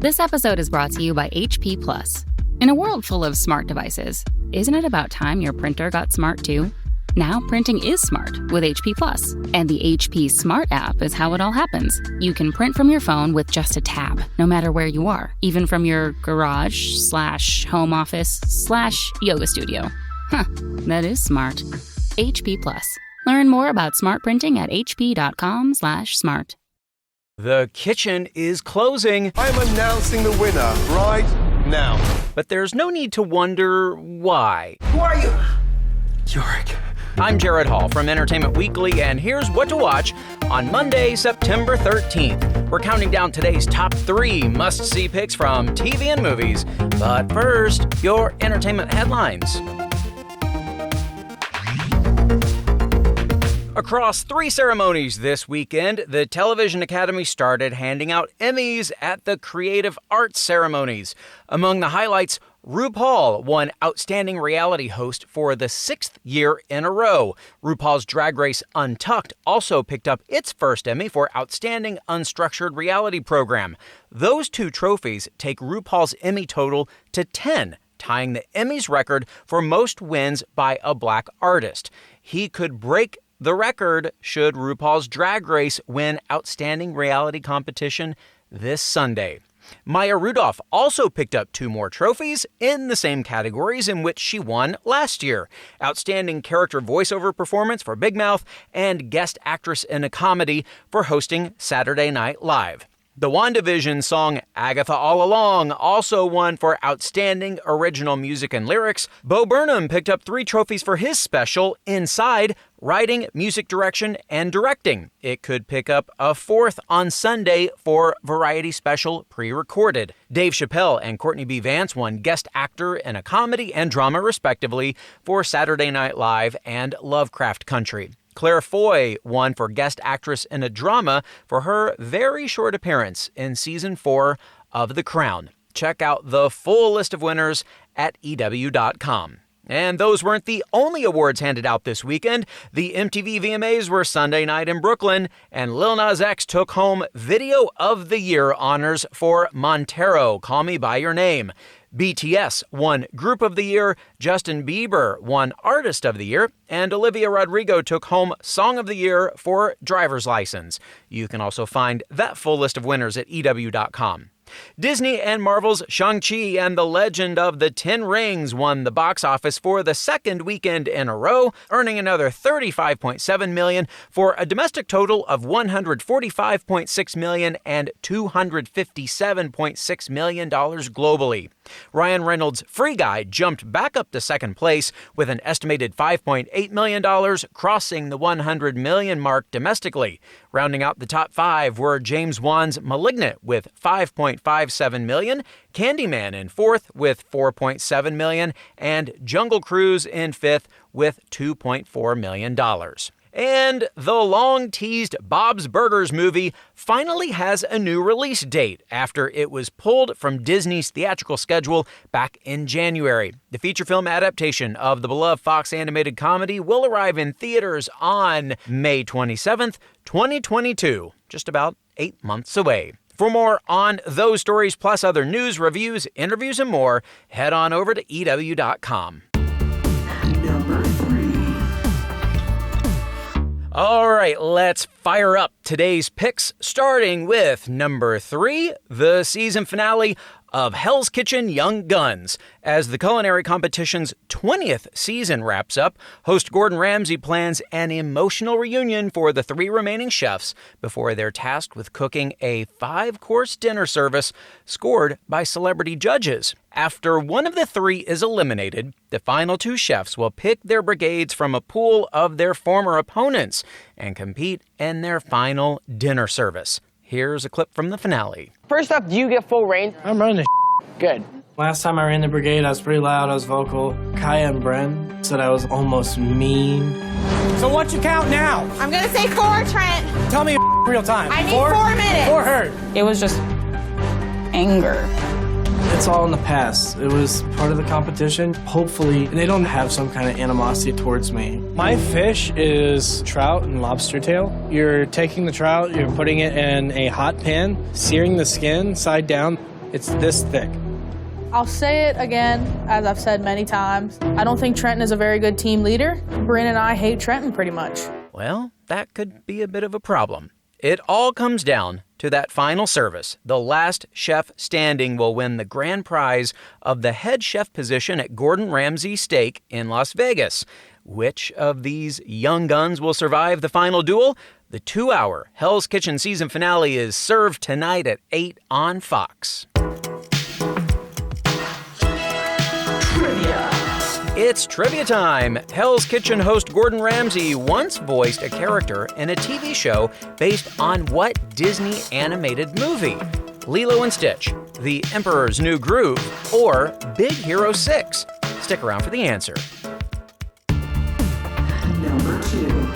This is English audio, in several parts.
This episode is brought to you by HP Plus. In a world full of smart devices, isn't it about time your printer got smart too? Now printing is smart with HP Plus, and the HP Smart app is how it all happens. You can print from your phone with just a tap, no matter where you are, even from your garage/home office/yoga studio. Huh, that is smart. HP Plus. Learn more about smart printing at hp.com/smart. The kitchen is closing. I'm announcing the winner right now. But there's no need to wonder why. Who are you? Yorick. I'm Jared Hall from Entertainment Weekly, and here's what to watch on Monday, September 13th. We're counting down today's top 3 must-see picks from TV and movies. But first, your entertainment headlines. Across 3 ceremonies this weekend, the Television Academy started handing out Emmys at the Creative Arts ceremonies. Among the highlights, RuPaul won Outstanding Reality Host for the 6th year in a row. RuPaul's Drag Race Untucked also picked up its first Emmy for Outstanding Unstructured Reality Program. Those 2 trophies take RuPaul's Emmy total to 10, tying the Emmys record for most wins by a black artist. He could break the record should RuPaul's Drag Race win Outstanding Reality Competition this Sunday. Maya Rudolph also picked up 2 more trophies in the same categories in which she won last year: Outstanding Character Voiceover Performance for Big Mouth and Guest Actress in a Comedy for hosting Saturday Night Live. The WandaVision song Agatha All Along also won for Outstanding Original Music and Lyrics. Bo Burnham picked up 3 trophies for his special, Inside, Writing, Music Direction, and Directing. It could pick up a 4th on Sunday for Variety Special Pre-Recorded. Dave Chappelle and Courtney B. Vance won Guest Actor in a Comedy and Drama, respectively, for Saturday Night Live and Lovecraft Country. Claire Foy won for Guest Actress in a Drama for her very short appearance in Season 4 of The Crown. Check out the full list of winners at EW.com. And those weren't the only awards handed out this weekend. The MTV VMAs were Sunday night in Brooklyn, and Lil Nas X took home Video of the Year honors for Montero, Call Me By Your Name. BTS won Group of the Year, Justin Bieber won Artist of the Year, and Olivia Rodrigo took home Song of the Year for Driver's License. You can also find that full list of winners at EW.com. Disney and Marvel's Shang-Chi and the Legend of the Ten Rings won the box office for the 2nd weekend in a row, earning another $35.7 million for a domestic total of $145.6 million and $257.6 million globally. Ryan Reynolds' Free Guy jumped back up to 2nd place with an estimated $5.8 million, crossing the $100 million mark domestically. Rounding out the top 5 were James Wan's Malignant with $5.57 million, Candyman in 4th with $4.7 million, and Jungle Cruise in 5th with $2.4 million. And the long-teased Bob's Burgers movie finally has a new release date after it was pulled from Disney's theatrical schedule back in January. The feature film adaptation of the beloved Fox animated comedy will arrive in theaters on May 27th, 2022, just about 8 months away. For more on those stories, plus other news, reviews, interviews, and more, head on over to EW.com. All right, let's fire up today's picks, starting with number 3, the season finale of Hell's Kitchen Young Guns. As the culinary competition's 20th season wraps up, host Gordon Ramsay plans an emotional reunion for the 3 remaining chefs before they're tasked with cooking a 5-course dinner service scored by celebrity judges. After one of the 3 is eliminated, the final 2 chefs will pick their brigades from a pool of their former opponents and compete in their final dinner service. Here's a clip from the finale. First up, do you get full reign? I'm running the Good. Last time I ran the brigade, I was pretty loud, I was vocal. Kaya and Bren said I was almost mean. So what you count now? I'm gonna say 4, Trent. Tell me real time. I need 4 minutes. 4 hurt. It was just anger. It's all in the past. It was part of the competition. Hopefully, they don't have some kind of animosity towards me. My fish is trout and lobster tail. You're taking the trout, you're putting it in a hot pan, searing the skin side down. It's this thick. I'll say it again, as I've said many times. I don't think Trenton is a very good team leader. Bryn and I hate Trenton pretty much. Well, that could be a bit of a problem. It all comes down to that final service. The last chef standing will win the grand prize of the head chef position at Gordon Ramsay Steak in Las Vegas. Which of these young guns will survive the final duel? The 2-hour Hell's Kitchen season finale is served tonight at 8 on Fox. It's trivia time! Hell's Kitchen host Gordon Ramsay once voiced a character in a TV show based on what Disney animated movie? Lilo and Stitch, The Emperor's New Groove, or Big Hero 6? Stick around for the answer. Number 2.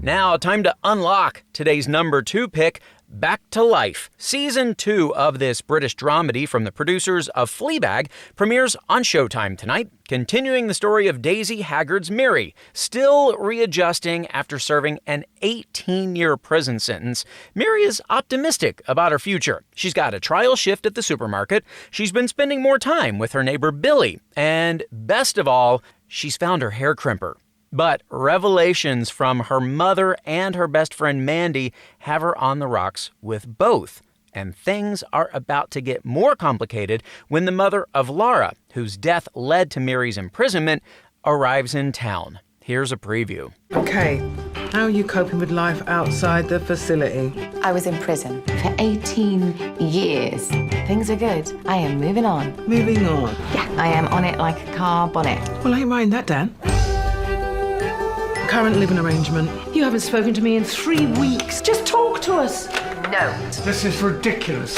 Now, time to unlock today's number 2 pick, Back to Life. Season 2 of this British dramedy from the producers of Fleabag premieres on Showtime tonight, continuing the story of Daisy Haggard's Miri. Still readjusting after serving an 18-year prison sentence, Miri is optimistic about her future. She's got a trial shift at the supermarket, she's been spending more time with her neighbor Billy, and best of all, she's found her hair crimper. But revelations from her mother and her best friend Mandy have her on the rocks with both. And things are about to get more complicated when the mother of Laura, whose death led to Miri's imprisonment, arrives in town. Here's a preview. Okay, how are you coping with life outside the facility? I was in prison for 18 years. Things are good. I am moving on. Moving on? Yeah, I am on it like a car bonnet. Well, I ain't writing that down. Current living arrangement. You haven't spoken to me in 3 weeks. Just talk to us. No. This is ridiculous.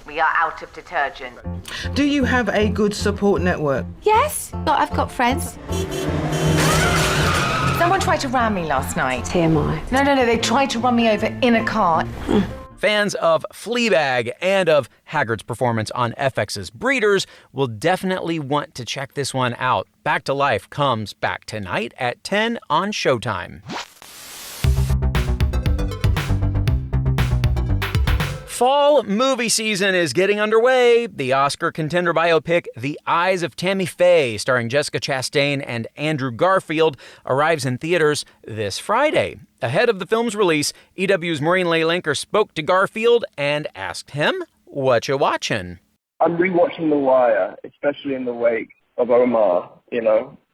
We are out of detergent. Do you have a good support network? Yes, I've got friends. Someone tried to ram me last night. TMI. No, they tried to run me over in a car. Fans of Fleabag and of Haggard's performance on FX's Breeders will definitely want to check this one out. Back to Life comes back tonight at 10 on Showtime. Fall movie season is getting underway. The Oscar contender biopic The Eyes of Tammy Faye, starring Jessica Chastain and Andrew Garfield, arrives in theaters this Friday. Ahead of the film's release, EW's Maureen Leylinker spoke to Garfield and asked him, "What you watching?" I'm rewatching The Wire, especially in the wake of Omar,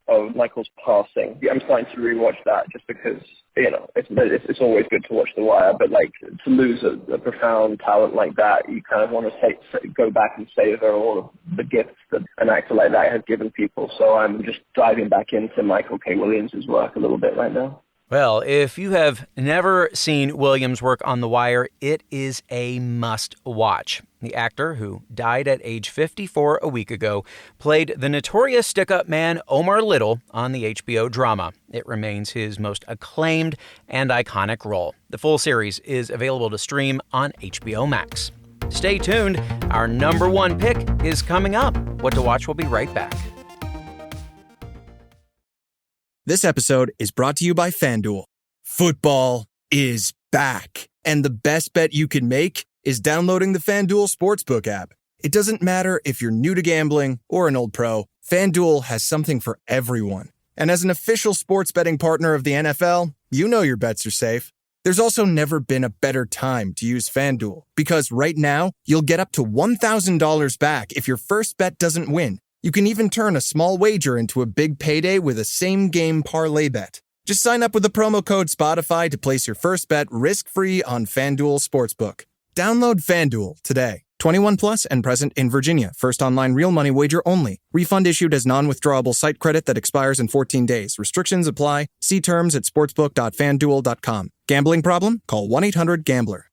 of Michael's passing. I'm starting to rewatch that just because, it's always good to watch The Wire, but to lose a profound talent like that, you kind of want to go back and savor all of the gifts that an actor like that has given people. So I'm just diving back into Michael K. Williams' work a little bit right now. Well, if you have never seen Williams' work on The Wire, it is a must-watch. The actor, who died at age 54 a week ago, played the notorious stick-up man Omar Little on the HBO drama. It remains his most acclaimed and iconic role. The full series is available to stream on HBO Max. Stay tuned. Our number 1 pick is coming up. What to Watch will be right back. This episode is brought to you by FanDuel. Football is back, and the best bet you can make is downloading the FanDuel Sportsbook app. It doesn't matter if you're new to gambling or an old pro, FanDuel has something for everyone. And as an official sports betting partner of the NFL, you know your bets are safe. There's also never been a better time to use FanDuel, because right now, you'll get up to $1,000 back if your first bet doesn't win. You can even turn a small wager into a big payday with a same-game parlay bet. Just sign up with the promo code Spotify to place your first bet risk-free on FanDuel Sportsbook. Download FanDuel today. 21 plus and present in Virginia. First online real money wager only. Refund issued as non-withdrawable site credit that expires in 14 days. Restrictions apply. See terms at sportsbook.fanduel.com. Gambling problem? Call 1-800-GAMBLER.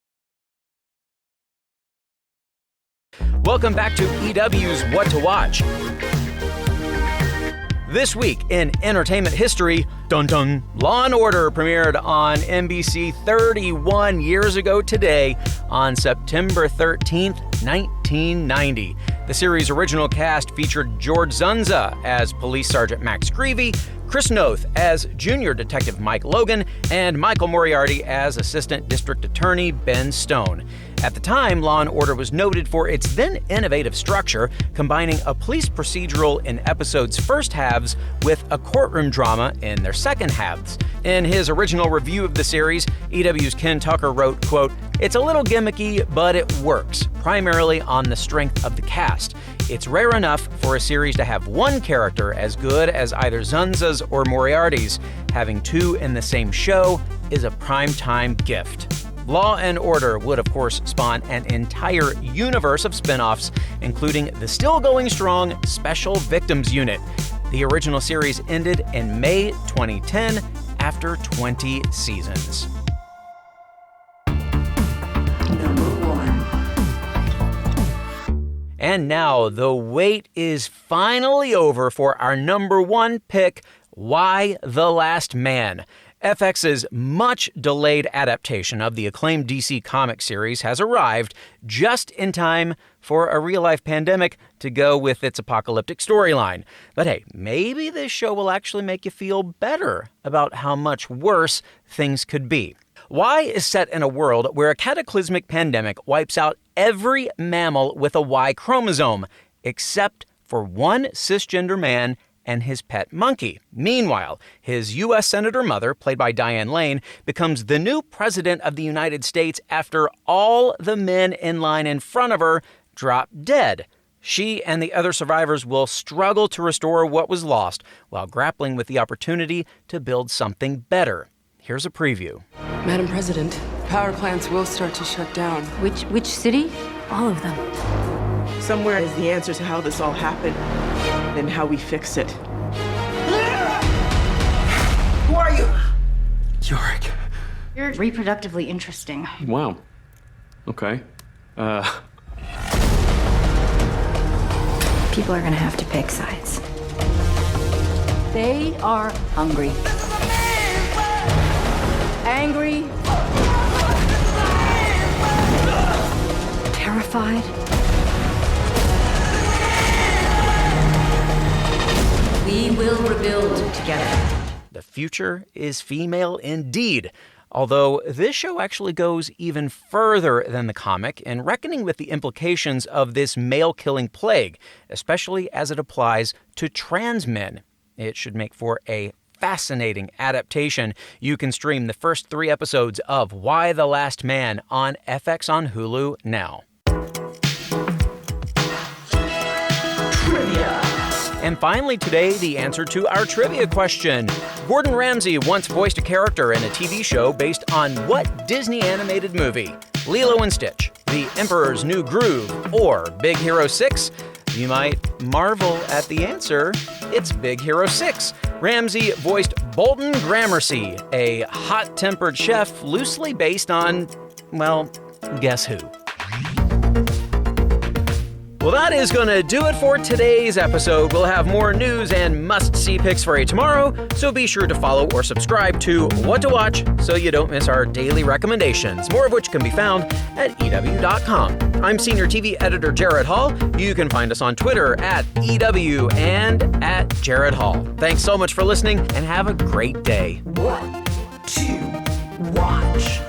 Welcome back to EW's What to Watch. This week in entertainment history, dun dun, Law & Order premiered on NBC 31 years ago today on September 13th, 1990. The series' original cast featured George Zunza as Police Sergeant Max Greevey, Chris Noth as Junior Detective Mike Logan, and Michael Moriarty as Assistant District Attorney Ben Stone. At the time, Law & Order was noted for its then innovative structure, combining a police procedural in episodes' first halves with a courtroom drama in their second halves. In his original review of the series, EW's Ken Tucker wrote, quote, "It's a little gimmicky, but it works, primarily on the strength of the cast. It's rare enough for a series to have one character as good as either Zunza's or Moriarty's. Having two in the same show is a primetime gift." Law & Order would, of course, spawn an entire universe of spin-offs, including the still going strong Special Victims Unit. The original series ended in May 2010 after 20 seasons. And now, the wait is finally over for our number one pick, Y: The Last Man. FX's much-delayed adaptation of the acclaimed DC comic series has arrived just in time for a real-life pandemic to go with its apocalyptic storyline. But hey, maybe this show will actually make you feel better about how much worse things could be. Y is set in a world where a cataclysmic pandemic wipes out every mammal with a Y chromosome, except for one cisgender man and his pet monkey. Meanwhile, his U.S. Senator mother, played by Diane Lane, becomes the new president of the United States after all the men in line in front of her drop dead. She and the other survivors will struggle to restore what was lost while grappling with the opportunity to build something better. Here's a preview. Madam President, power plants will start to shut down. Which city? All of them. Somewhere is the answer to how this all happened and how we fix it. Who are you? Yorick. You're reproductively interesting. Wow. Okay. People are gonna have to pick sides. They are hungry. Angry. Terrified. We will rebuild together. The future is female indeed. Although this show actually goes even further than the comic in reckoning with the implications of this male-killing plague, especially as it applies to trans men. It should make for a fascinating adaptation. You can stream the first 3 episodes of Y: The Last Man on FX on Hulu now. Trivia. And finally today, the answer to our trivia question. Gordon Ramsay once voiced a character in a TV show based on what Disney animated movie? Lilo and Stitch, The Emperor's New Groove, or Big Hero 6? You might marvel at the answer. It's Big Hero 6. Ramsay voiced Bolton Gramercy, a hot-tempered chef loosely based on, well, guess who? Well, that is going to do it for today's episode. We'll have more news and must-see picks for you tomorrow, so be sure to follow or subscribe to What to Watch so you don't miss our daily recommendations, more of which can be found at EW.com. I'm Senior TV Editor Jared Hall. You can find us on Twitter at EW and at Jared Hall. Thanks so much for listening, and have a great day. What to watch?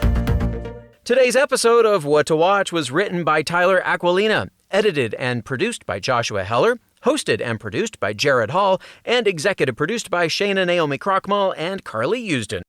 Today's episode of What to Watch was written by Tyler Aquilina, edited and produced by Joshua Heller, hosted and produced by Jared Hall, and executive produced by Shayna Naomi Krochmal and Carly Usden.